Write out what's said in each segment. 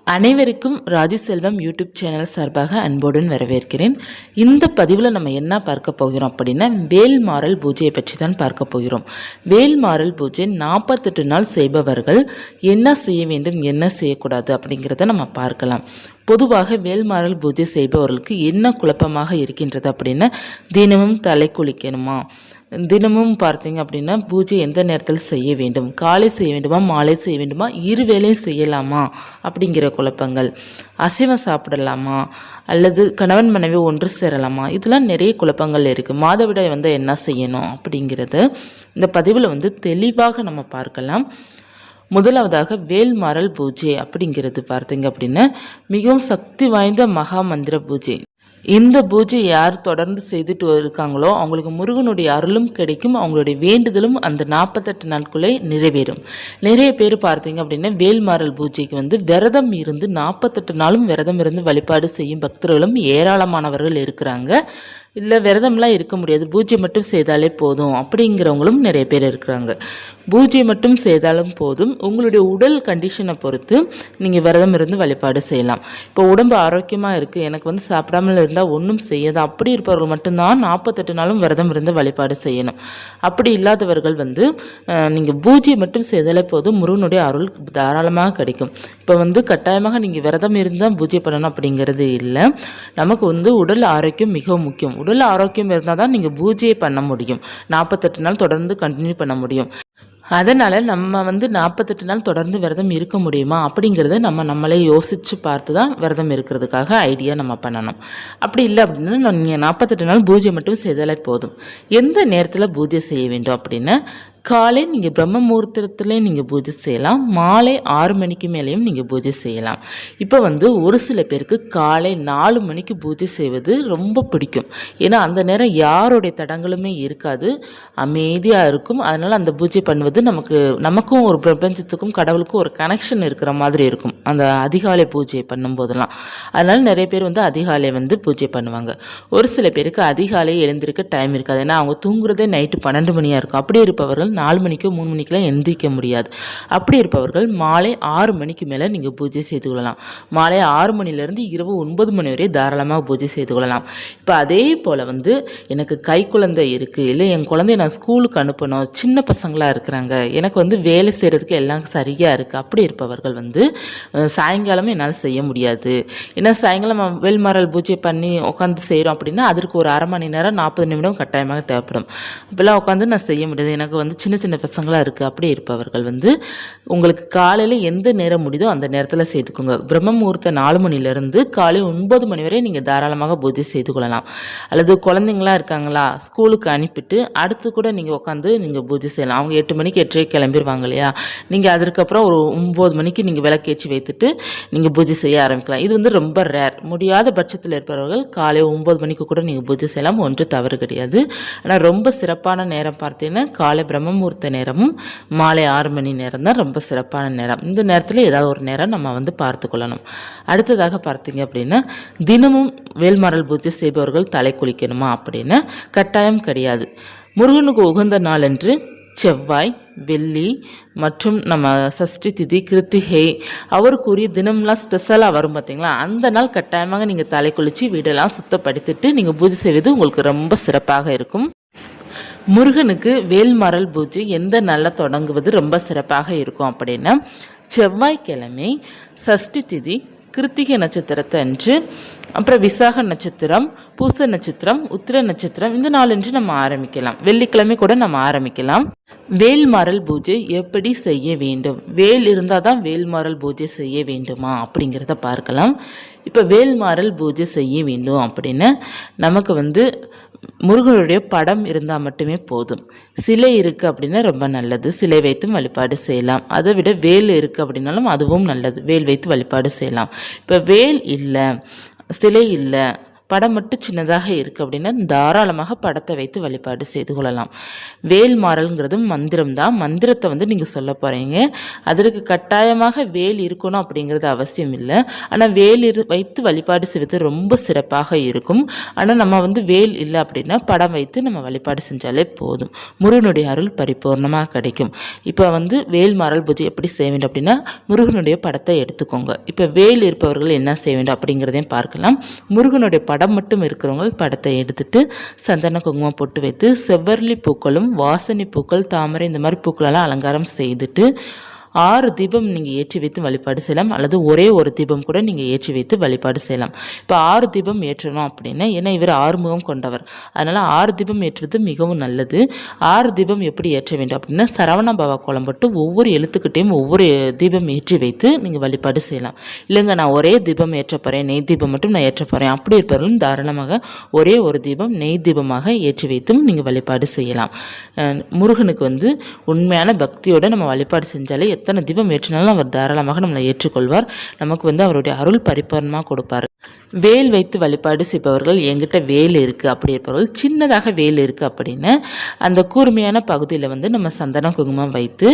அனைவருக்கும் ராஜிசெல்வம் YouTube channel சார்பாக அன்புடன் வரவேற்கிறேன். இந்த பதிவில் நம்ம என்ன பார்க்க போகிறோம் அப்படின்னா, வேல்மாறல் பூஜையை பற்றி தான் பார்க்க போகிறோம். வேல்மாறல் பூஜை 48 நாள் செய்பவர்கள் என்ன செய்ய வேண்டும், என்ன செய்யக்கூடாது அப்படிங்கிறத நம்ம பார்க்கலாம். பொதுவாக வேல்மாறல் பூஜை செய்பவர்களுக்கு என்ன குழப்பமாக இருக்கின்றது அப்படின்னா, தினமும் தலை குளிக்கணுமா, தினமும் பார்த்தீங்க அப்படின்னா பூஜை எந்த நேரத்தில் செய்ய வேண்டும், காலை செய்ய வேண்டுமா, மாலை செய்ய வேண்டுமா, இருவேளையும் செய்யலாமா அப்படிங்கிற குழப்பங்கள், அசைவம் சாப்பிடலாமா அல்லது கணவன் மனைவி ஒன்று சேரலாமா, இதெல்லாம் நிறைய குழப்பங்கள் இருக்குது. மாதவிடாய் வந்து என்ன செய்யணும் அப்படிங்கிறத இந்த பதிவில் தெளிவாக நம்ம பார்க்கலாம். முதலாவதாக வேல்மாறல் பூஜை அப்படிங்கிறது பார்த்தீங்க அப்படின்னா மிகவும் சக்தி வாய்ந்த மகா மந்திர பூஜை. இந்த பூஜை யார் தொடர்ந்து செய்துட்டு இருக்காங்களோ அவங்களுக்கு முருகனுடைய அருளும் கிடைக்கும், அவங்களுடைய வேண்டுதலும் அந்த 48 நாட்குள்ளே நிறைவேறும். நிறைய பேர் பார்த்தீங்க அப்படின்னா வேல்மாறல் பூஜைக்கு விரதம் இருந்து 48 நாளும் விரதம் இருந்து வழிபாடு செய்யும் பக்தர்களும் ஏராளமானவர்கள் இருக்கிறாங்க. இல்லை விரதம்லாம் இருக்க முடியாது, பூஜை மட்டும் செய்தாலே போதும் அப்படிங்கிறவங்களும் நிறைய பேர் இருக்கிறாங்க. பூஜை மட்டும் செய்தாலும் போதும், உங்களுடைய உடல் கண்டிஷனை பொறுத்து நீங்கள் விரதம் இருந்து வழிபாடு செய்யலாம். இப்போ உடம்பு ஆரோக்கியமாக இருக்குது, எனக்கு சாப்பிடாமல் இருந்தால் ஒன்றும் செய்யாது, அப்படி இருப்பவர்கள் மட்டும்தான் 48 நாளும் விரதம் இருந்து வழிபாடு செய்யணும். அப்படி இல்லாதவர்கள் நீங்கள் பூஜை மட்டும் செய்தாலே போதும், முருகனுடைய அருள் தாராளமாக கிடைக்கும். இப்போ கட்டாயமாக நீங்கள் விரதம் இருந்தால் பூஜை பண்ணணும் அப்படிங்கிறது இல்லை. நமக்கு உடல் ஆரோக்கியம் மிகவும் முக்கியம். உடல் ஆரோக்கியம் இருந்தால் தான் நீங்கள் பூஜையை பண்ண முடியும், 48 நாள் தொடர்ந்து கண்டினியூ பண்ண முடியும். அதனால் நம்ம 48 நாள் தொடர்ந்து விரதம் இருக்க முடியுமா அப்படிங்கிறத நம்மளே யோசித்து பார்த்து தான் விரதம் இருக்கிறதுக்காக ஐடியா நம்ம பண்ணணும். அப்படி இல்லை அப்படின்னா நீங்கள் 48 நாள் பூஜை மட்டும் செய்தாலே போதும். எந்த நேரத்தில் பூஜை செய்ய வேண்டும் அப்படின்னா, காலை நீங்கள் பிரம்ம முகூர்த்தத்துலேயும் நீங்கள் பூஜை செய்யலாம், மாலை 6 மணிக்கு மேலேயும் நீங்கள் பூஜை செய்யலாம். இப்போ ஒரு சில பேருக்கு காலை 4 மணிக்கு பூஜை செய்வது ரொம்ப பிடிக்கும். ஏன்னா அந்த நேரம் யாருடைய தடங்களுமே இருக்காது, அமைதியாக இருக்கும். அதனால் அந்த பூஜை பண்ணுவது நமக்கும் ஒரு பிரபஞ்சத்துக்கும் கடவுளுக்கும் ஒரு கனெக்ஷன் இருக்கிற மாதிரி இருக்கும் அந்த அதிகாலை பூஜை பண்ணும்போதெல்லாம். அதனால் நிறைய பேர் அதிகாலை பூஜை பண்ணுவாங்க. ஒரு சில பேருக்கு அதிகாலை எழுந்திருக்க டைம் இருக்காது, ஏன்னா அவங்க தூங்குறதே நைட்டு 12 மணியாக இருக்கும். அப்படி இருப்பவர்கள் 4 மணிக்கோ 3 மணிக்கெலாம் எந்திரிக்க முடியாது. அப்படி இருப்பவர்கள் மாலை 6 மணிக்கு மேலே நீங்கள் பூஜை செய்து கொள்ளலாம். மாலை 6 மணிலேருந்து இரவு 9 மணி வரை தாராளமாக பூஜை செய்து கொள்ளலாம். இப்போ அதே போல் எனக்கு கை குழந்தை இருக்குது, இல்லை என் குழந்தைய நான் ஸ்கூலுக்கு அனுப்பணும், சின்ன பசங்களாக இருக்கிறாங்க, எனக்கு வேலை செய்கிறதுக்கு எல்லாம் சரியாக இருக்குது, அப்படி இருப்பவர்கள் சாயங்காலமே என்னால் செய்ய முடியாது, ஏன்னா சாயங்காலம் வேல்மாறல் பூஜை பண்ணி உட்காந்து செய்கிறோம் அப்படின்னா அதற்கு ஒரு அரை மணி நேரம் 40 நிமிடம் கட்டாயமாக தேவைப்படும். இப்போல்லாம் உட்காந்து நான் செய்ய முடியாது, எனக்கு சின்ன சின்ன பசங்களாக இருக்குது, அப்படி இருப்பவர்கள் உங்களுக்கு காலையில் எந்த நேரம் முடியுதோ அந்த நேரத்தில் செய்துக்கோங்க. பிரம்ம முகூர்த்தம் 4 மணிலேருந்து காலை 9 மணி வரை நீங்கள் தாராளமாக பூஜை செய்து கொள்ளலாம். அல்லது குழந்தைங்களா இருக்காங்களா, ஸ்கூலுக்கு அனுப்பிட்டு அடுத்து கூட நீங்கள் உட்காந்து நீங்கள் பூஜை செய்யலாம். அவங்க 8 மணிக்கு 8:30 கிளம்பிடுவாங்க இல்லையா, நீங்கள் அதற்கப்புறம் ஒரு 9 மணிக்கு நீங்கள் விளக்கேற்றி வைத்துட்டு நீங்கள் பூஜை செய்ய ஆரம்பிக்கலாம். இது ரொம்ப ரேர். முடியாத பட்சத்தில் இருப்பவர்கள் காலை 9 மணிக்கு கூட நீங்கள் பூஜை செய்யலாம், ஒன்று தவறு கிடையாது. ஆனால் ரொம்ப சிறப்பான நேரம் பார்த்தீங்கன்னா காலை பிரம்ம முகூர்த்த நேரமும் மாலை 6 மணி நேரம் தான் ரொம்ப சிறப்பான நேரம். இந்த நேரத்தில் ஏதாவது ஒரு நேரம் நம்ம பார்த்து கொள்ளணும். அடுத்ததாக பார்த்தீங்க அப்படின்னா, தினமும் வேல்மாறல் பூஜை செய்பவர்கள் தலை குளிக்கணுமா அப்படின்னா கட்டாயம் கிடையாது. முருகனுக்கு உகந்த நாள் என்று செவ்வாய், வெள்ளி மற்றும் நம்ம சஷ்டி திதி, கிருத்திகை, அவருக்குரிய தினம்லாம் ஸ்பெஷலாக வரும் பார்த்தீங்களா, அந்த நாள் கட்டாயமாக நீங்கள் தலை குளித்து வீடெல்லாம் சுத்தப்படுத்திட்டு நீங்கள் பூஜை செய்வது உங்களுக்கு ரொம்ப சிறப்பாக இருக்கும். முருகனுக்கு வேல்மாறல் பூஜை எந்த நாளில் தொடங்குவது ரொம்ப சிறப்பாக இருக்கும் அப்படின்னா, செவ்வாய்க்கிழமை, சஷ்டி திதி, கிருத்திகை நட்சத்திரத்தை அன்று, அப்புறம் விசாக நட்சத்திரம், பூச நட்சத்திரம், உத்திர நட்சத்திரம், இந்த நாளன்று நம்ம ஆரம்பிக்கலாம். வெள்ளிக்கிழமை கூட நம்ம ஆரம்பிக்கலாம். வேல்மாறல் பூஜை எப்படி செய்ய வேண்டும், வேல் இருந்தால் தான் வேல்மாறல் பூஜை செய்ய வேண்டுமா அப்படிங்கிறத பார்க்கலாம். இப்போ வேல்மாறல் பூஜை செய்ய வேண்டும் அப்படின்னா நமக்கு முருகனுடைய படம் இருந்தால் மட்டுமே போதும். சிலை இருக்குது அப்படின்னா ரொம்ப நல்லது, சிலை வைத்தும் வழிபாடு செய்யலாம். அதை விட வேல் இருக்குது அப்படின்னாலும் அதுவும் நல்லது, வேல் வைத்து வழிபாடு செய்யலாம். இப்போ வேல் இல்லை, சிலை இல்லை, படம் மட்டும் சின்னதாக இருக்குது அப்படின்னா தாராளமாக படத்தை வைத்து வழிபாடு செய்து கொள்ளலாம். வேல் மாறல்ங்கிறது மந்திரம் தான். மந்திரத்தை வந்து நீங்கள் சொல்ல போகிறீங்க. அதற்கு கட்டாயமாக வேல் இருக்கணும் அப்படிங்கிறது அவசியம் இல்லை. ஆனால் வேல் வைத்து வழிபாடு செய்வது ரொம்ப சிறப்பாக இருக்கும். ஆனால் நம்ம வந்து வேல் இல்லை அப்படின்னா படம் வைத்து நம்ம வழிபாடு செஞ்சாலே போதும். முருகனுடைய அருள் பரிபூர்ணமாக கிடைக்கும். இப்போ வந்து வேல் மாறல் பூஜை எப்படி செய்ய வேண்டும் அப்படின்னா முருகனுடைய படத்தை எடுத்துக்கோங்க. இப்போ வேல் இருப்பவர்கள் என்ன செய்ய வேண்டும் அப்படிங்கிறதையும் பார்க்கலாம். முருகனுடைய படம் மட்டும் இருக்கிறவங்க படத்தை எடுத்துட்டு சந்தன குங்குமம் போட்டு வைத்து செவ்வரளி பூக்களும் வாசனை பூக்கள் தாமரை இந்த மாதிரி பூக்களெல்லாம் அலங்காரம் செய்துட்டு 6 தீபம் நீங்கள் ஏற்றி வைத்து வழிபாடு செய்யலாம். அல்லது ஒரே ஒரு தீபம் கூட நீங்கள் ஏற்றி வைத்து வழிபாடு செய்யலாம். இப்போ 6 தீபம் ஏற்றணும் அப்படின்னா, ஏன்னா இவர் 6 முகம் கொண்டவர், அதனால் 6 தீபம் ஏற்றுவது மிகவும் நல்லது. 6 தீபம் எப்படி ஏற்ற வேண்டும் அப்படின்னா சரவண பவா கோலம் போட்டு ஒவ்வொரு எழுத்துக்கிட்டையும் ஒவ்வொரு தீபம் ஏற்றி வைத்து நீங்கள் வழிபாடு செய்யலாம். இல்லைங்க நான் ஒரே தீபம் ஏற்ற போகிறேன், நெய் தீபம் மட்டும் நான் ஏற்ற போகிறேன் அப்படி இருப்பவர்களும் தாராளமாக ஒரே ஒரு தீபம் நெய் தீபமாக ஏற்றி வைத்தும் நீங்கள் வழிபாடு செய்யலாம். முருகனுக்கு வந்து உண்மையான பக்தியோடு நம்ம வழிபாடு செஞ்சாலே எத்தனை தீபம் ஏற்றினாலும் அவர் தாராளமாக நம்மளை ஏற்றுக்கொள்வார். நமக்கு வந்து அவருடைய அருள் பரிபூர்ணமாக கொடுப்பார். வேல் வைத்து வழிபாடு செய்பவர்கள் என்கிட்ட வேல் இருக்குது அப்படி இருப்பவர்கள் சின்னதாக வேல் இருக்குது அப்படின்னு அந்த கூர்மையான பகுதியில் வந்து நம்ம சந்தன குங்குமம் வைத்து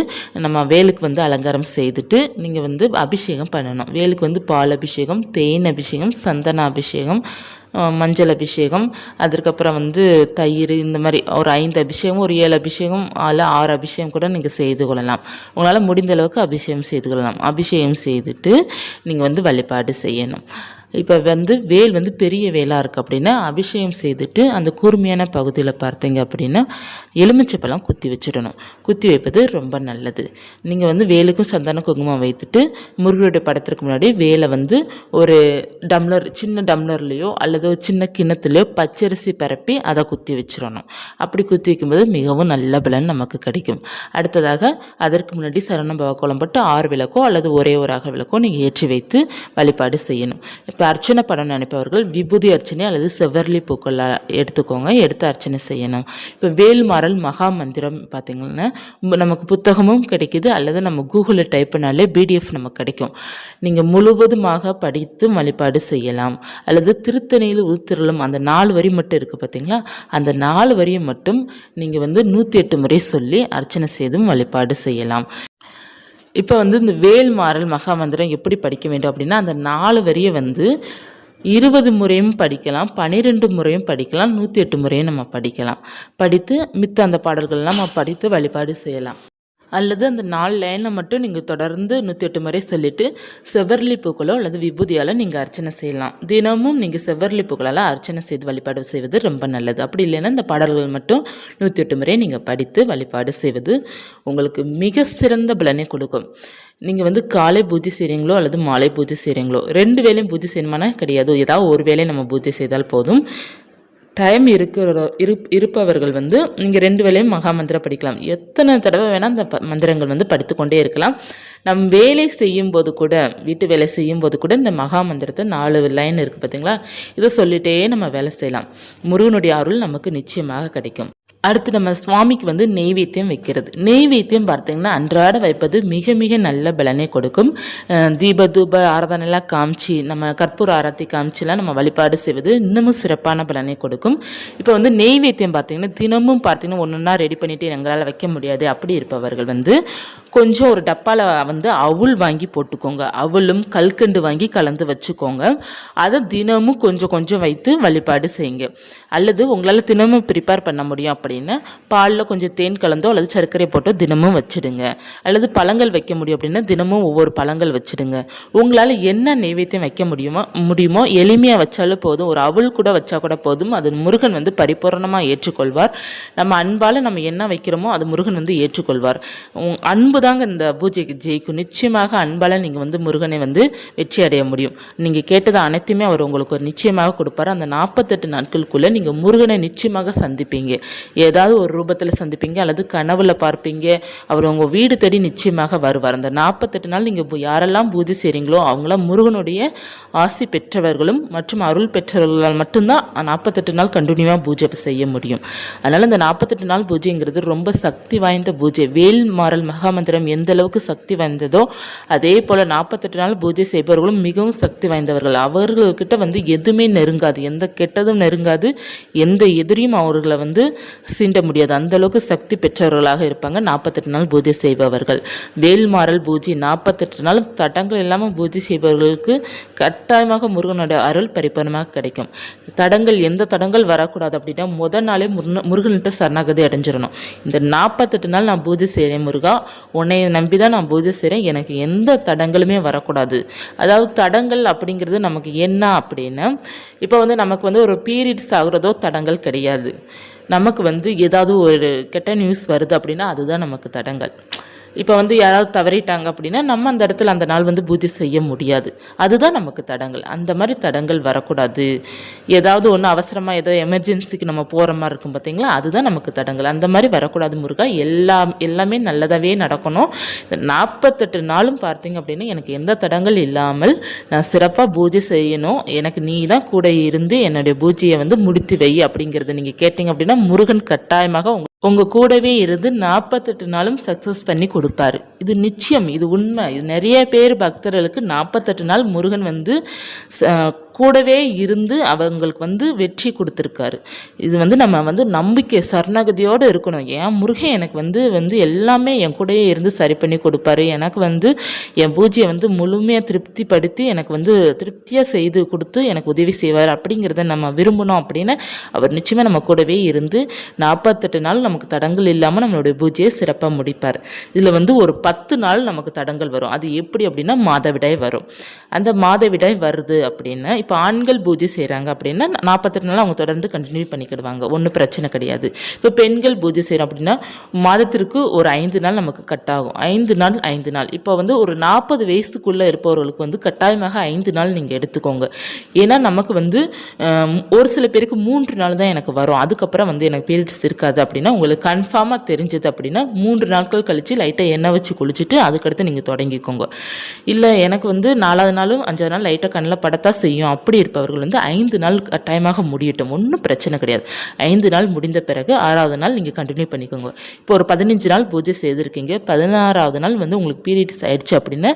நம்ம வேலுக்கு வந்து அலங்காரம் செய்துட்டு நீங்கள் வந்து அபிஷேகம் பண்ணணும். வேலுக்கு வந்து பால் அபிஷேகம், தேன் அபிஷேகம், சந்தன அபிஷேகம், மஞ்சள் அபிஷேகம், அதுக்கப்புறம் வந்து தயிர், இந்த மாதிரி ஒரு 5 அபிஷேகம், ஒரு 7 அபிஷேகம், 6 அபிஷேகம் கூட நீங்கள் செய்து கொள்ளலாம். உங்களால் முடிந்த அளவுக்கு அபிஷேகம் செய்து கொள்ளலாம். அபிஷேகம் செய்துட்டு நீங்கள் வந்து வழிபாடு செய்யணும். இப்போ வந்து வேல் வந்து பெரிய வேலாக இருக்குது அப்படின்னா அபிஷேகம் செய்துட்டு அந்த கூர்மையான பகுதியில் பார்த்தீங்க அப்படின்னா எலுமிச்சப்பழம் குத்தி வச்சிடணும். குத்தி வைப்பது ரொம்ப நல்லது. நீங்கள் வந்து வேலுக்கும் சந்தன குங்குமம் வைத்துட்டு முருகனுடைய படத்திற்கு முன்னாடி வேலை வந்து ஒரு டம்ளர், சின்ன டம்ளர்லேயோ அல்லது ஒரு சின்ன கிண்ணத்துலேயோ பச்சரிசி பரப்பி அதை குத்தி வச்சிடணும். அப்படி குத்தி வைக்கும்போது மிகவும் நல்ல பலன் நமக்கு கிடைக்கும். அடுத்ததாக அதற்கு முன்னாடி சரணபவ கோலம் போட்டு 6 விளக்கோ அல்லது ஒரே ஒரு அகல் விளக்கோ நீங்கள் ஏற்றி வைத்து வழிபாடு செய்யணும். இப்போ அர்ச்சனை பண்ண நினைப்பவர்கள் விபூதி அர்ச்சனை அல்லது செவ்வரளி பூக்கள் எடுத்துக்கோங்க, எடுத்து அர்ச்சனை செய்யணும். இப்போ வேல் மாறல் மகா மந்திரம் பார்த்திங்கன்னா நமக்கு புத்தகமும் கிடைக்கிது, அல்லது நம்ம கூகுளில் டைப் பண்ணாலே பிடிஎஃப் நமக்கு கிடைக்கும். நீங்கள் முழுவதுமாக படித்து வழிபாடு செய்யலாம். அல்லது திருத்தணியில் உதிர்த்தருளும் அந்த 4 வரி மட்டும் இருக்குது பார்த்தீங்களா, அந்த 4 வரியை மட்டும் நீங்கள் வந்து 108 முறை சொல்லி அர்ச்சனை செய்தும் வழிபாடு செய்யலாம். இப்போ வந்து இந்த வேல் மாறல் மகா மந்திரம் எப்படி படிக்க வேண்டும் அப்படின்னா அந்த 4 வரியை வந்து 20 முறையும் படிக்கலாம், 12 முறையும் படிக்கலாம், 108 முறையும் நம்ம படிக்கலாம். படித்து மித்த அந்த பாடல்கள்லாம் நம்ம படித்து வழிபாடு செய்யலாம். அல்லது அந்த 4 லைனை மட்டும் நீங்கள் தொடர்ந்து 108 முறை சொல்லிவிட்டு செவ்வரளி பூக்களோ அல்லது விபூதியால் நீங்கள் அர்ச்சனை செய்யலாம். தினமும் நீங்கள் செவ்வரளி பூக்களால் அர்ச்சனை செய்து வழிபாடு செய்வது ரொம்ப நல்லது. அப்படி இல்லைன்னா இந்த பாடல்கள் மட்டும் 108 முறை நீங்கள் படித்து வழிபாடு செய்வது உங்களுக்கு மிக சிறந்த பலனை கொடுக்கும். நீங்கள் வந்து காலை பூஜை செய்கிறீங்களோ அல்லது மாலை பூஜை செய்கிறீங்களோ 2 வேளையும் பூஜை செய்யணுமானா கிடையாது. ஏதாவது ஒரு வேளை நம்ம பூஜை செய்தால் போதும். டைம் இருப்பவர்கள் வந்து நீங்கள் 2 வேளையும் மகா மந்திரம் படிக்கலாம். எத்தனை தடவை வேணால் அந்த மந்திரங்கள் வந்து படித்துக்கொண்டே இருக்கலாம். நம் வேலை செய்யும்போது கூட, வீட்டு வேலை செய்யும்போது கூட இந்த மகா மந்திரத்தை 4 லைன் இருக்குது பார்த்தீங்களா, இதை சொல்லிகிட்டே நம்ம வேலை செய்யலாம். முருகனுடைய அருள் நமக்கு நிச்சயமாக கிடைக்கும். அடுத்து நம்ம சுவாமிக்கு வந்து நெய்வேத்தியம் வைக்கிறது. நெய்வேத்தியம் பார்த்திங்கன்னா அன்றாட வைப்பது மிக மிக நல்ல பலனை கொடுக்கும். தூப ஆராதனைலாம் காமிச்சு நம்ம கற்பூர ஆரத்தி காமிச்சிலாம் நம்ம வழிபாடு செய்வது இன்னமும் சிறப்பான பலனை கொடுக்கும். இப்போ வந்து நெய்வேத்தியம் பார்த்திங்கன்னா தினமும் பார்த்திங்கன்னா ஒன்றுன்னா ரெடி பண்ணிவிட்டு எங்களால் வைக்க முடியாது அப்படி இருப்பவர்கள் வந்து கொஞ்சம் ஒரு டப்பாவில் வந்து அவுள் வாங்கி போட்டுக்கோங்க. அவளும் கல்கண்டு வாங்கி கலந்து வச்சுக்கோங்க. அதை தினமும் கொஞ்சம் கொஞ்சம் வைத்து வழிபாடு செய்யுங்க. அல்லது உங்களால் தினமும் ப்ரிப்பேர் பண்ண முடியும் அப்படின்னா பாலில் கொஞ்சம் தேன் கலந்தோ அல்லது சர்க்கரை போட்டோ தினமும் வச்சுடுங்க. அல்லது பழங்கள் வைக்க முடியும் அப்படின்னா தினமும் ஒவ்வொரு பழங்கள் வச்சுடுங்க. உங்களால் என்ன நைவேத்தியம் வைக்க முடியுமோ எளிமையாக வச்சாலும் போதும். ஒரு அவள் கூட வச்சா கூட போதும். அது முருகன் வந்து பரிபூர்ணமாக ஏற்றுக்கொள்வார். நம்ம அன்பால் நம்ம என்ன வைக்கிறோமோ அது முருகன் வந்து ஏற்றுக்கொள்வார். அன்பு தாங்க இந்த பூஜைக்கு ஜெயிக்கும். நிச்சயமாக அன்பால் நீங்கள் வந்து முருகனை வந்து வெற்றி அடைய முடியும். நீங்கள் கேட்டது அனைத்துமே அவர் உங்களுக்கு ஒரு நிச்சயமாக கொடுப்பார். அந்த 48 நாட்களுக்குள்ளே நீங்கள் முருகனை நிச்சயமாக சந்திப்பீங்க. ஏதாவது ஒரு ரூபத்தில் சந்திப்பீங்க, அல்லது கனவுல பார்ப்பீங்க. அவர் உங்கள் வீடு தேடி நிச்சயமாக வருவார். அந்த 48 நாள் நீங்கள் யாரெல்லாம் பூஜை செய்கிறீங்களோ அவங்களாம் முருகனுடைய ஆசி பெற்றவர்களும் மற்றும் அருள் பெற்றவர்களால் மட்டும்தான் 48 நாள் கண்டினியூவாக பூஜை செய்ய முடியும். அதனால் இந்த 48 நாள் பூஜைங்கிறது ரொம்ப சக்தி வாய்ந்த பூஜை. வேல் மாறல் மகாமந்திர மந்திரம் எந்த அளவுக்கு சக்தி வாய்ந்ததோ அதே போல் 48 நாள் பூஜை செய்பவர்களும் மிகவும் சக்தி வாய்ந்தவர்கள். அவர்கள்கிட்ட வந்து எதுவுமே நெருங்காது, எந்த கெட்டதும் நெருங்காது, எந்த எதிரியும் அவர்களை வந்து சீண்ட முடியாது. அந்தளவுக்கு சக்தி பெற்றவர்களாக இருப்பாங்க 48 நாள் பூஜை செய்பவர்கள். வேல்மாறல் பூஜை 48 நாள் தடங்கள் இல்லாமல் பூஜை செய்பவர்களுக்கு கட்டாயமாக முருகனுடைய அருள் பரிபூர்ணமாக கிடைக்கும். தடங்கள் எந்த தடங்கள் வரக்கூடாது அப்படின்னா முதல் நாளே முருகன்கிட்ட சரணாகதி அடைஞ்சிடணும். இந்த 48 நாள் நான் பூஜை செய்கிறேன் முருகா, உன்னை நம்பி தான் நான் பூஜை செய்கிறேன், எனக்கு எந்த தடங்களுமே வரக்கூடாது. அதாவது தடங்கள் அப்படிங்கிறது நமக்கு என்ன அப்படின்னா, இப்போ வந்து நமக்கு வந்து ஒரு பீரியட்ஸ் ஆகுறதோ தடங்கள் கிடையாது. நமக்கு வந்து ஏதாவது ஒரு கெட்ட நியூஸ் வருது அப்படின்னா அதுதான் நமக்கு தடங்கள். இப்போ வந்து யாராவது தவறிட்டாங்க அப்படின்னா நம்ம அந்த இடத்துல அந்த நாள் வந்து பூஜை செய்ய முடியாது. அதுதான் நமக்கு தடங்கள். அந்த மாதிரி தடங்கள் வரக்கூடாது. ஏதாவது ஒன்று அவசரமாக ஏதோ எமர்ஜென்சிக்கு நம்ம போகிற மாதிரி இருக்கும் பார்த்தீங்களா, அதுதான் நமக்கு தடங்கள். அந்த மாதிரி வரக்கூடாது முருகா, எல்லாமே நல்லதாகவே நடக்கணும். இந்த 48 நாளும் பார்த்தீங்க அப்படின்னா எனக்கு எந்த தடங்கள் இல்லாமல் நான் சிறப்பாக பூஜை செய்யணும், எனக்கு நீ தான் கூட இருந்து என்னுடைய பூஜையை வந்து முடித்து வை அப்படிங்கிறத நீங்கள் கேட்டிங்க அப்படின்னா முருகன் கட்டாயமாக உங்கள் கூடவே இருந்து 48 நாளும் சக்ஸஸ் பண்ணி கொடுப்பாரு. இது நிச்சயம், இது உண்மை. இது நிறைய பேர் பக்தர்களுக்கு 48 நாள் முருகன் வந்து கூடவே இருந்து அவங்களுக்கு வந்து வெற்றி கொடுத்துருக்காரு. இது வந்து நம்ம வந்து நம்பிக்கை சரணாகதியோடு இருக்கணும். ஏன் முருகன் எனக்கு வந்து எல்லாமே என் கூடயே இருந்து சரி பண்ணி கொடுப்பாரு, எனக்கு வந்து என் பூஜையை வந்து முழுமையாக திருப்திப்படுத்தி எனக்கு வந்து திருப்தியாக செய்து கொடுத்து எனக்கு உதவி செய்வார் அப்படிங்கிறத நம்ம விரும்பணும். அப்படின்னு அவர் நிச்சயமாக நம்ம கூடவே இருந்து 48 நாள் நமக்கு தடங்கள் இல்லாமல் நம்மளுடைய பூஜையை சிறப்பாக முடிப்பார். இதில் வந்து ஒரு 10 நாள் நமக்கு தடங்கள் வரும். அது எப்படி அப்படின்னா மாதவிடாய் வரும். அந்த மாதவிடாய் வருது அப்படின்னா இப்போ ஆண்கள் பூஜை செய்கிறாங்க அப்படின்னா 48 நாள் அவங்க தொடர்ந்து கண்டினியூ பண்ணிக்கிடுவாங்க, ஒன்றும் பிரச்சனை கிடையாது. இப்போ பெண்கள் பூஜை செய்கிறோம் அப்படின்னா மாதத்திற்கு ஒரு 5 நாள் நமக்கு கட் ஆகும். 5 நாள் இப்போ வந்து ஒரு 40 வயசுக்குள்ளே இருப்பவர்களுக்கு வந்து கட்டாயமாக 5 நாள் நீங்கள் எடுத்துக்கோங்க. ஏன்னா நமக்கு வந்து ஒரு சில பேருக்கு 3 நாள் தான் எனக்கு வரும், அதுக்கப்புறம் வந்து எனக்கு பீரியட்ஸ் இருக்காது அப்படின்னா உங்களுக்கு கன்ஃபார்மாக தெரிஞ்சது அப்படின்னா 3 நாட்கள் கழித்து லைட்டாக எண்ணெய் வச்சு குளிச்சுட்டு அதுக்கடுத்து நீங்கள் தொடங்கிக்கோங்க. இல்லை எனக்கு வந்து 4வது நாளும் 5வது நாள் லைட்டாக கண்ணில் படத்தான் செய்யும் அப்படி இருப்பவர்கள் வந்து 5 நாள் கட்டாயமாக முடியட்டும், ஒன்றும் பிரச்சனை கிடையாது. 5 நாள் முடிந்த பிறகு 6வது நாள் நீங்கள் கண்டினியூ பண்ணிக்கோங்க. இப்போ ஒரு 15 நாள் பூஜை செய்திருக்கீங்க, 16வது நாள் வந்து உங்களுக்கு பீரியட்ஸ் ஆயிடுச்சு அப்படின்னா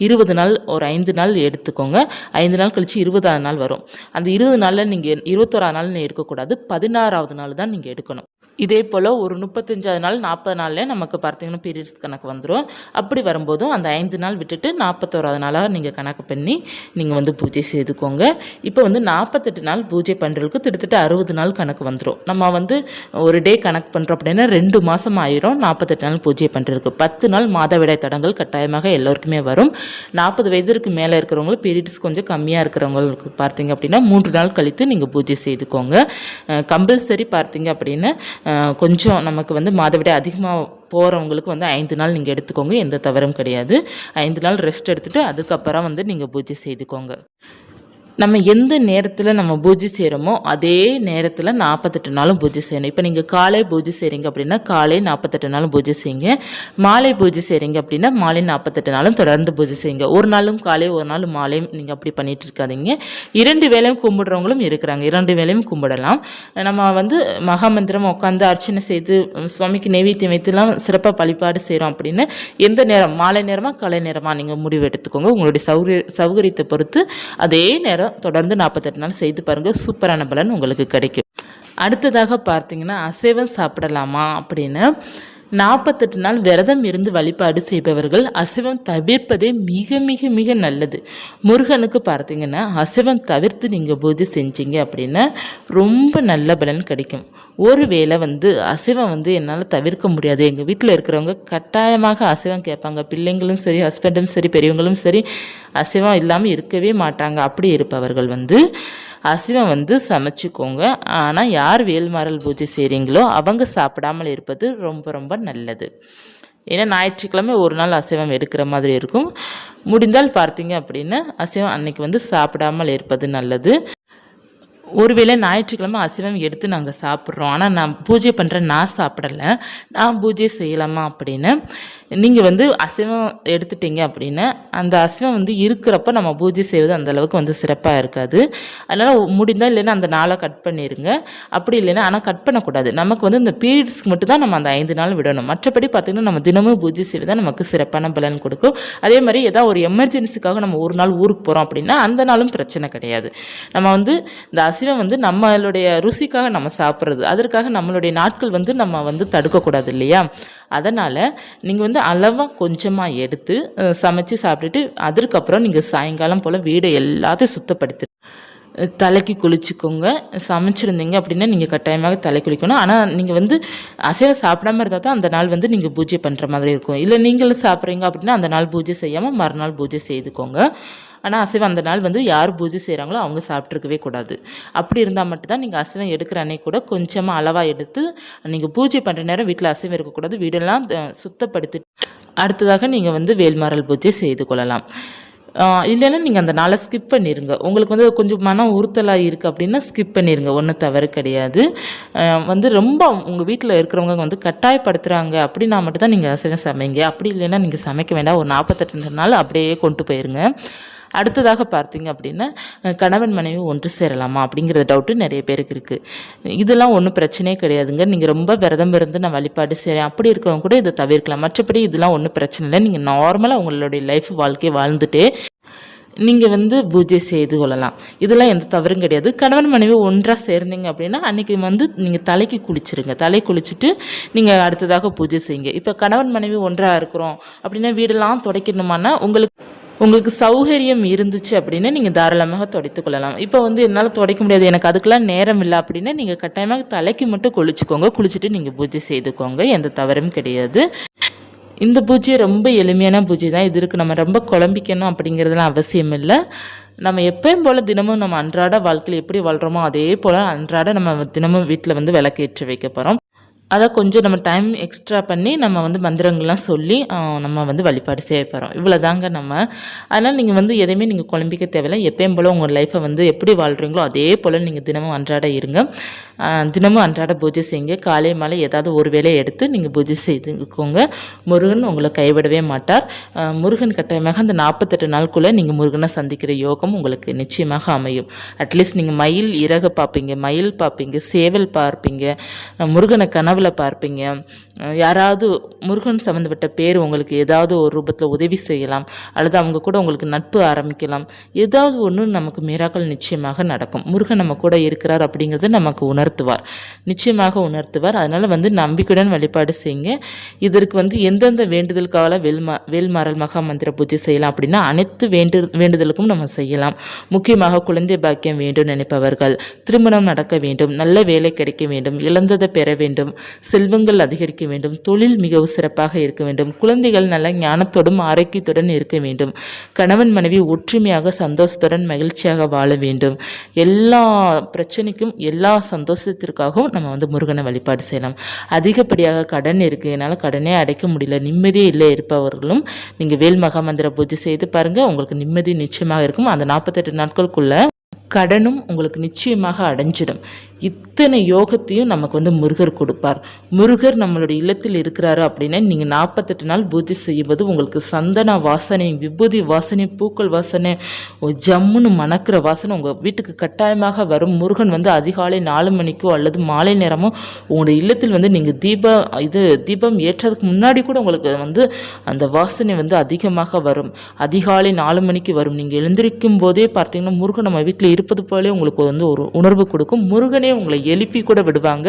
20 நாள் ஒரு 5 நாள் எடுத்துக்கோங்க. 5 நாள் கழித்து 20வது நாள் வரும். அந்த 20 நாளில் நீங்கள் 21வது நாள் எடுக்கக்கூடாது, 16வது நாள் தான் நீங்கள் எடுக்கணும். இதே போல் ஒரு 35வது நாள் 40 நாளில் நமக்கு பார்த்தீங்கன்னா பீரியட்ஸ் கணக்கு வந்துடும். அப்படி வரும்போதும் அந்த 5 நாள் விட்டுட்டு 41வது நாளாக நீங்கள் கணக்கு பண்ணி நீங்கள் வந்து பூஜை செய்துக்கோங்க. இப்போ வந்து 48 நாள் பூஜை பண்ணுறதுக்கு கிட்டத்தட்ட 60 நாள் கணக்கு வந்துடும். நம்ம வந்து ஒரு டே கணக்கு பண்ணுறோம் அப்படின்னா 2 மாதம் ஆயிரும் 48 நாள் பூஜை பண்ணுறதுக்கு. 10 நாள் மாதவிடாய் தடங்கள் கட்டாயமாக எல்லோருக்குமே வரும். 40 வயதிற்கு மேலே இருக்கிறவங்களுக்கு பீரியட்ஸ் கொஞ்சம் கம்மியாக இருக்கிறவங்களுக்கு பார்த்தீங்க அப்படின்னா 3 நாள் கழித்து நீங்கள் பூஜை செய்துக்கோங்க. கம்பல்சரி பார்த்தீங்க அப்படின்னா கொஞ்சம் நமக்கு வந்து மாதவிடாய் அதிகமாக போகிறவங்களுக்கு வந்து 5 நாள் நீங்கள் எடுத்துக்கோங்க, எந்த தவறும் கிடையாது. 5 நாள் ரெஸ்ட் எடுத்துகிட்டு அதுக்கப்புறம் வந்து நீங்கள் பூஜை செய்துக்கோங்க. நம்ம எந்த நேரத்தில் நம்ம பூஜை செய்கிறோமோ அதே நேரத்தில் 48 நாளும் பூஜை செய்யணும். இப்போ நீங்கள் காலை பூஜை செய்கிறீங்க அப்படின்னா காலை 48 நாளும் பூஜை செய்யுங்க. மாலை பூஜை செய்கிறீங்க அப்படின்னா மாலை 48 நாளும் தொடர்ந்து பூஜை செய்யுங்க. ஒரு நாளும் காலை ஒரு நாள் மாலையும் நீங்கள் அப்படி பண்ணிட்டு இருக்காதீங்க. 2 வேளையும் கும்பிடுறவங்களும் இருக்கிறாங்க, 2 வேளையும் கும்பிடலாம். நம்ம வந்து மகாமந்திரம் உட்காந்து அர்ச்சனை செய்து சுவாமிக்கு நைவேத்தியம் வைத்துலாம் சிறப்பாக வழிபாடு செய்கிறோம் அப்படின்னு எந்த நேரம் மாலை நேரமாக காலை நேரமாக நீங்கள் முடிவு எடுத்துக்கோங்க. உங்களுடைய சௌகரியத்தை பொறுத்து அதே நேரம் தொடர்ந்து 48 நாள் செய்து பாருங்கள், சூப்பரான பலன் உங்களுக்கு கிடைக்கும். அடுத்ததாக பார்த்தீங்கன்னா அசைவம் சாப்பிடலாமா அப்படின்னு 48 நாள் விரதம் இருந்து வழிபாடு செய்பவர்கள் அசைவம் தவிர்ப்பதே மிக மிக மிக நல்லது. முருகனுக்கு பார்த்தீங்கன்னா அசைவம் தவிர்த்து நீங்கள் பூஜை செஞ்சீங்க அப்படின்னா ரொம்ப நல்ல பலன் கிடைக்கும். ஒருவேளை வந்து அசைவம் வந்து என்னால் தவிர்க்க முடியாது, எங்கள் வீட்டில் இருக்கிறவங்க கட்டாயமாக அசைவம் கேட்பாங்க, பிள்ளைங்களும் சரி ஹஸ்பண்டும் சரி பெரியவங்களும் சரி அசைவம் இல்லாமல் இருக்கவே மாட்டாங்க, அப்படி இருப்பவர்கள் வந்து அசைவம் வந்து சமைச்சிக்கோங்க. ஆனால் யார் வேல்மாறல் பூஜை செய்கிறீங்களோ அவங்க சாப்பிடாமல் இருப்பது ரொம்ப ரொம்ப நல்லது. ஏன்னா ஞாயிற்றுக்கிழமை ஒரு நாள் அசைவம் எடுக்கிற மாதிரி இருக்கும். முடிந்தால் பார்த்தீங்க அப்படின்னா அசைவம் அன்னைக்கு வந்து சாப்பிடாமல் இருப்பது நல்லது. ஒருவேளை ஞாயிற்றுக்கிழமை அசைவம் எடுத்து நாங்கள் சாப்பிட்றோம், ஆனால் நான் பூஜை பண்ணுறேன், நான் சாப்பிடலை, நான் பூஜை செய்யலாமா அப்படின்னு நீங்கள் வந்து அசைவம் எடுத்துட்டீங்க அப்படின்னா அந்த அசைவம் வந்து இருக்கிறப்ப நம்ம பூஜை செய்வது அந்தளவுக்கு வந்து சிறப்பாக இருக்காது. அதனால் முடிந்தால் இல்லைன்னா அந்த நாளை கட் பண்ணிடுங்க. அப்படி இல்லைன்னா ஆனால் கட் பண்ணக்கூடாது. நமக்கு வந்து இந்த பீரியட்ஸ்க்கு மட்டும் தான் நம்ம அந்த 5 நாள் விடணும். மற்றபடி பார்த்திங்கன்னா நம்ம தினமும் பூஜை செய்வதால் நமக்கு சிறப்பான பலன் கொடுக்கும். அதே மாதிரி ஏதாவது ஒரு எமர்ஜென்சிக்காக நம்ம ஒரு நாள் ஊருக்கு போகிறோம் அப்படின்னா அந்த நாளும் பிரச்சனை கிடையாது. நம்ம வந்து இந்த அசைவம் வந்து நம்மளுடைய ருசிக்காக நம்ம சாப்பிட்றது, அதற்காக நம்மளுடைய நாட்கள் வந்து நம்ம வந்து தடுக்கக்கூடாது இல்லையா? அதனால் நீங்கள் வந்து அளவாக கொஞ்சமாக எடுத்து சமைச்சு சாப்பிட்டுட்டு அதுக்கப்புறம் நீங்கள் சாயங்காலம் போல் வீடை எல்லாத்தையும் சுத்தப்படுத்தி தலைக்கு குளிச்சுக்கோங்க. சமைச்சிருந்தீங்க அப்படின்னா நீங்கள் கட்டாயமாக தலை குளிக்கணும். ஆனால் நீங்கள் வந்து அசைவம் சாப்பிடாம இருந்தால் தான் அந்த நாள் வந்து நீங்கள் பூஜை பண்ணுற மாதிரி இருக்கும். இல்லை நீங்களும் சாப்பிட்றீங்க அப்படின்னா அந்த நாள் பூஜை செய்யாமல் மறுநாள் பூஜை செய்துக்கோங்க. ஆனால் அசைவம் அந்த நாள் வந்து யார் பூஜை செய்கிறாங்களோ அவங்க சாப்பிட்ருக்கவே கூடாது. அப்படி இருந்தால் மட்டும்தான் நீங்கள் அசைவம் எடுக்கிற அன்னைக்கு கூட கொஞ்சமாக அளவாக எடுத்து நீங்கள் பூஜை பண்ணுற நேரம் வீட்டில் அசைவம் இருக்கக்கூடாது. வீடெல்லாம் சுத்தப்படுத்தி அடுத்ததாக நீங்கள் வந்து வேல்மாறல் பூஜை செய்து கொள்ளலாம். இல்லைன்னா நீங்கள் அந்த நாளை ஸ்கிப் பண்ணிடுங்க. உங்களுக்கு வந்து கொஞ்சம் மனம் உறுத்தலாக இருக்குது அப்படின்னா ஸ்கிப் பண்ணிடுங்க, ஒன்றும் தவறு கிடையாது. வந்து ரொம்ப உங்கள் வீட்டில் இருக்கிறவங்க வந்து கட்டாயப்படுத்துகிறாங்க அப்படின்னா மட்டும்தான் நீங்கள் அசைவம் சமைங்க. அப்படி இல்லைன்னா நீங்கள் சமைக்க வேண்டாம். ஒரு 48 நாள் அப்படியே கொண்டு போயிருங்க. அடுத்ததாக பார்த்தீங்க அப்படின்னா கணவன் மனைவி ஒன்று சேரலாமா அப்படிங்கிற டவுட்டு நிறைய பேருக்கு இருக்குது. இதெல்லாம் ஒன்றும் பிரச்சனையே கிடையாதுங்க. நீங்கள் ரொம்ப விரதம் இருந்து நான் வழிபாடு செய்கிறேன் அப்படி இருக்கவங்க கூட இதை தவிர்க்கலாம். மற்றபடி இதெல்லாம் ஒன்றும் பிரச்சனை இல்லை. நீங்கள் நார்மலாக உங்களுடைய லைஃப் வாழ்க்கையை வாழ்ந்துட்டே நீங்கள் வந்து பூஜை செய்து கொள்ளலாம். இதெல்லாம் எந்த தவறும் கிடையாது. கணவன் மனைவி ஒன்றாக சேர்ந்தீங்க அப்படின்னா அன்றைக்கி வந்து நீங்கள் தலைக்கு குளிச்சுருங்க. தலை குளிச்சுட்டு நீங்கள் அடுத்ததாக பூஜை செய்யுங்க. இப்போ கணவன் மனைவி ஒன்றாக இருக்கிறோம் அப்படின்னா வீடெல்லாம் துடைக்கணுமானா உங்களுக்கு சௌகரியம் இருந்துச்சு அப்படின்னா நீங்கள் தாராளமாக துடைத்து கொள்ளலாம். இப்போ வந்து என்னால் துடைக்க முடியாது, எனக்கு அதுக்கெல்லாம் நேரம் இல்லை அப்படின்னா நீங்கள் கட்டாயமாக தலைக்கு மட்டும் குளிச்சுக்கோங்க. குளிச்சுட்டு நீங்கள் பூஜை செய்துக்கோங்க, எந்த தவறும் கிடையாது. இந்த பூஜை ரொம்ப எளிமையான பூஜை தான். இதற்கு நம்ம ரொம்ப குழம்பிக்கணும் அப்படிங்கிறதுலாம் அவசியம் இல்லை. நம்ம எப்பயும் போல் தினமும் நம்ம அன்றாட வாழ்க்கையில் எப்படி வாழ்கிறோமோ அதே போல் அன்றாட நம்ம தினமும் வீட்டில் வந்து விளக்கேற்றி வைக்க போகிறோம். அதை கொஞ்சம் நம்ம டைம் எக்ஸ்ட்ரா பண்ணி நம்ம வந்து மந்திரங்கள்லாம் சொல்லி நம்ம வந்து வழிபாடு செய்ய போகிறோம். இவ்வளோ தாங்க நம்ம. அதனால் நீங்கள் வந்து எதையுமே நீங்கள் குழம்பிக்க தேவையில்லை. எப்பயும் போல் உங்கள் லைஃப்பை வந்து எப்படி வாழ்கிறீங்களோ அதே போல் நீங்கள் தினமும் அன்றாட இருங்க. தினமும் அன்றாட பூஜை செய்யுங்க. காலை மாலை ஏதாவது ஒரு வேலையை எடுத்து நீங்கள் பூஜை செய்துக்கோங்க. முருகன் உங்களை கைவிடவே மாட்டார். முருகன் கட்டாயமாக அந்த 48 நாளுக்குள்ளே நீங்கள் முருகனை சந்திக்கிற யோகம் உங்களுக்கு நிச்சயமாக அமையும். அட்லீஸ்ட் நீங்கள் மயில் இறகு பார்ப்பீங்க, மயில் பார்ப்பீங்க, சேவல் பார்ப்பீங்க, முருகனை கனவுல பார்ப்பீங்க. யாராவது முருகன் சம்மந்தப்பட்ட பேர் உங்களுக்கு ஏதாவது ஒரு ரூபத்தில் உதவி செய்யலாம், அல்லது அவங்க கூட உங்களுக்கு நட்பு ஆரம்பிக்கலாம். ஏதாவது ஒன்று நமக்கு மிராக்கள் நிச்சயமாக நடக்கும். முருகன் நம்ம கூட இருக்கிறார் அப்படிங்கிறது நமக்கு உணர்த்துவார், நிச்சயமாக உணர்த்துவார். அதனால் வந்து நம்பிக்கையுடன் வழிபாடு செய்யுங்க. இதற்கு வந்து எந்தெந்த வேண்டுதலுக்காக வேல்மாறல் மகா மந்திர பூஜை செய்யலாம் அப்படின்னா அனைத்து வேண்டுதலுக்கும் நம்ம செய்யலாம். முக்கியமாக குழந்தை பாக்கியம் வேண்டும் நினைப்பவர்கள், திருமணம் நடக்க வேண்டும், நல்ல வேலை கிடைக்க வேண்டும், இழந்ததை பெற வேண்டும், செல்வங்கள் அதிகரிக்க வேண்டும், தொழில் மிகவும் சிறப்பாக இருக்க வேண்டும், குழந்தைகள் நல்ல ஞானத்தோடும் ஆரோக்கியத்துடன் இருக்க வேண்டும், கணவன் மனைவி ஒற்றுமையாக சந்தோஷத்துடன் மகிழ்ச்சியாக வாழ வேண்டும். எல்லா பிரச்சனைக்கும் எல்லா சந்தோஷத்திற்காகவும் நம்ம வந்து முருகனை வழிபாடு செய்யலாம். அதிகப்படியாக கடன் இருக்குது, என்னால் கடனே அடைக்க முடியல, நிம்மதியே இல்லை இருப்பவர்களும் நீங்கள் வேல் மகா மந்திர பூஜை செய்து பாருங்கள். உங்களுக்கு நிம்மதி நிச்சயமாக இருக்கும். அந்த 48 நாட்களுக்குள்ள கடனும் உங்களுக்கு நிச்சயமாக அடைஞ்சிடும். இத்தனை யோகத்தையும் நமக்கு வந்து முருகர் கொடுப்பார். முருகர் நம்மளுடைய இல்லத்தில் இருக்கிறாரு அப்படின்னா நீங்கள் 48 நாள் பூஜை செய்யும்போது உங்களுக்கு சந்தன வாசனை, விபூதி வாசனை, பூக்கள் வாசனை, ஜம்முன்னு மணக்கிற வாசனை உங்கள் வீட்டுக்கு கட்டாயமாக வரும். முருகன் வந்து அதிகாலை 4 மணிக்கோ அல்லது மாலை நேரமோ உங்களுடைய இல்லத்தில் வந்து நீங்கள் தீபம் ஏற்றதுக்கு முன்னாடி கூட உங்களுக்கு வந்து அந்த வாசனை வந்து அதிகமாக வரும். அதிகாலை 4 மணிக்கு வரும். நீங்கள் எழுந்திருக்கும் போதே பார்த்தீங்கன்னா முருகன் நம்ம வீட்டில் இருப்பது போலே உங்களுக்கு வந்து ஒரு உணர்வு கொடுக்கும். முருகனே உங்களை எழுப்பி கூட விடுவாங்க.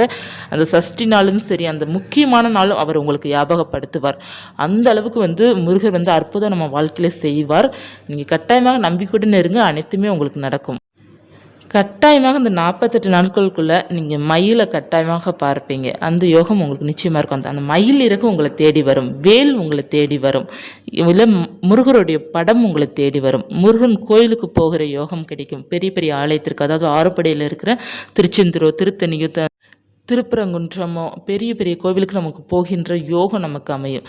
அந்த சஷ்டி நாளும் சரி, அந்த முக்கியமான நாளும் அவர் உங்களுக்கு ஞாபகப்படுத்துவார். அந்த அளவுக்கு வந்து முருகர் வந்து அற்புதம் நம்ம வாழ்க்கையில செய்வார். நீங்கள் கட்டாயமாக நம்பிக்கையுடன் இருங்க, அனைத்துமே உங்களுக்கு நடக்கும். கட்டாயமாக இந்த 48 நாட்களுக்குள்ளே நீங்கள் மயிலை கட்டாயமாக பார்ப்பீங்க. அந்த யோகம் உங்களுக்கு நிச்சயமாக இருக்கும். அந்த மயில் இறகு உங்களை தேடி வரும், வேல் உங்களை தேடி வரும், இல்லை முருகருடைய படம் உங்களை தேடி வரும். முருகன் கோயிலுக்கு போகிற யோகம் கிடைக்கும். பெரிய பெரிய ஆலயத்திற்கு, அதாவது ஆறுபடையில் இருக்கிற திருச்செந்தூரோ திருத்தணியோ திருப்பரங்குன்றமோ பெரிய பெரிய கோவிலுக்கு நமக்கு போகின்ற யோகம் நமக்கு அமையும்.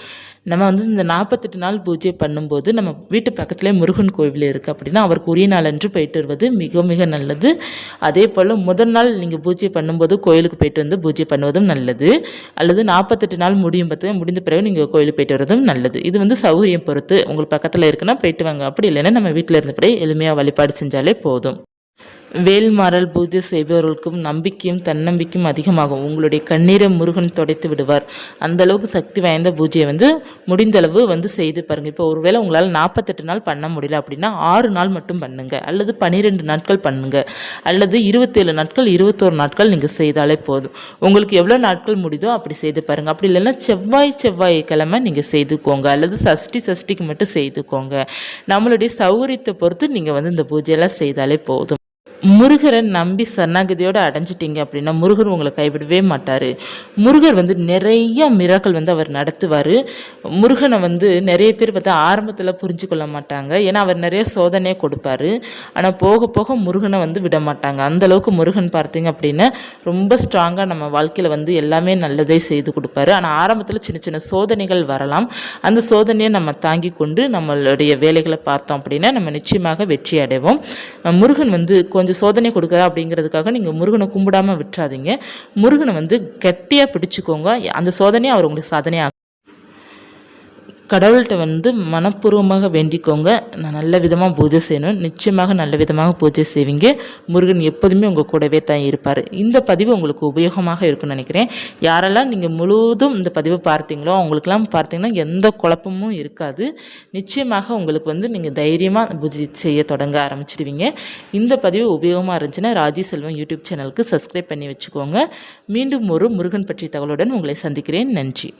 நம்ம வந்து இந்த 48 நாள் பூஜை பண்ணும்போது நம்ம வீட்டு பக்கத்துலேயே முருகன் கோவில் இருக்குது அப்படின்னா அவருக்கு உரிய நாளன்று போயிட்டு வருவது மிக மிக நல்லது. அதே போல் முதல் நாள் நீங்கள் பூஜை பண்ணும்போது கோயிலுக்கு போயிட்டு வந்து பூஜை பண்ணுவதும் நல்லது. அல்லது 48 நாள் முடிந்த பிறகு நீங்கள் கோயிலுக்கு போயிட்டு வரதும் நல்லது. இது வந்து சௌகரியம் பொறுத்து. உங்களுக்கு பக்கத்தில் இருக்குன்னா போயிட்டு வாங்க, அப்படி இல்லைன்னா நம்ம வீட்டில் இருந்தபடியே எளிமையாக வழிபாடு செஞ்சாலே போதும். வேல்மாறல் பூஜை செய்பவர்களுக்கும் நம்பிக்கையும் தன்னம்பிக்கையும் அதிகமாகும். உங்களுடைய கண்ணீரை முருகன் துடைத்து விடுவார். அந்த அளவுக்கு சக்தி வாய்ந்த பூஜையை வந்து முடிந்தளவு வந்து செய்து பாருங்கள். இப்போ ஒருவேளை உங்களால் 48 நாள் பண்ண முடியல அப்படின்னா 6 நாள் மட்டும் பண்ணுங்கள், அல்லது 12 நாட்கள் பண்ணுங்கள், அல்லது 27 நாட்கள் 21 நாட்கள் நீங்கள் செய்தாலே போதும். உங்களுக்கு எவ்வளோ நாட்கள் முடியுதோ அப்படி செய்து பாருங்கள். அப்படி இல்லைன்னா செவ்வாய் கிழமை நீங்கள் செய்துக்கோங்க, அல்லது சஷ்டிக்கு மட்டும் செய்துக்கோங்க. நம்மளுடைய சௌகரியத்தை பொறுத்து நீங்கள் வந்து இந்த பூஜையெல்லாம் செய்தாலே போதும். முருகரை நம்பி சரணாகதியோடு அடைஞ்சிட்டிங்க அப்படின்னா முருகர் உங்களை கைவிடவே மாட்டார். முருகர் வந்து நிறைய மிராக்கள் வந்து அவர் நடத்துவார். முருகனை வந்து நிறைய பேர் வந்து ஆரம்பத்தில் புரிஞ்சு கொள்ள மாட்டாங்க, ஏன்னா அவர் நிறைய சோதனையை கொடுப்பார். ஆனால் போக போக முருகனை வந்து விட மாட்டாங்க. அந்தளவுக்கு முருகன் பார்த்தீங்க அப்படின்னா ரொம்ப ஸ்ட்ராங்காக நம்ம வாழ்க்கையில் வந்து எல்லாமே நல்லதே செய்து கொடுப்பாரு. ஆனால் ஆரம்பத்தில் சின்ன சின்ன சோதனைகள் வரலாம். அந்த சோதனையை நம்ம தாங்கி கொண்டு நம்மளுடைய வேலைகளை பார்த்தோம் அப்படின்னா நம்ம நிச்சயமாக வெற்றி அடைவோம். முருகன் வந்து கொஞ்சம் சோதனை கொடுக்குறா அப்படிங்கிறதுக்காக நீங்கள் முருகனை கும்பிடாமல் விட்டுறாதீங்க. முருகனை வந்து கட்டியாக பிடிச்சிக்கோங்க. அந்த சோதனையை அவர் உங்களுக்கு சாதனையாக கடவுள்கிட்ட வந்து மனப்பூர்வமாக வேண்டிக்கோங்க. நான் நல்ல விதமாக பூஜை செய்யணும். நிச்சயமாக நல்ல விதமாக பூஜை செய்வீங்க. முருகன் எப்போதுமே உங்கள் கூடவே தான் இருப்பார். இந்த பதிவு உங்களுக்கு உபயோகமாக இருக்குன்னு நினைக்கிறேன். யாரெல்லாம் நீங்கள் முழுவதும் இந்த பதிவை பார்த்தீங்களோ அவங்களுக்கெல்லாம் பார்த்தீங்கன்னா எந்த குழப்பமும் இருக்காது. நிச்சயமாக உங்களுக்கு வந்து நீங்கள் தைரியமாக பூஜை செய்ய தொடங்க ஆரம்பிச்சிடுவீங்க. இந்த பதிவு உபயோகமாக இருந்துச்சுன்னா ராஜி செல்வம் யூடியூப் சேனலுக்கு சப்ஸ்கிரைப் பண்ணி வச்சுக்கோங்க. மீண்டும் ஒரு முருகன் பற்றிய தகவலுடன் உங்களை சந்திக்கிறேன். நன்றி.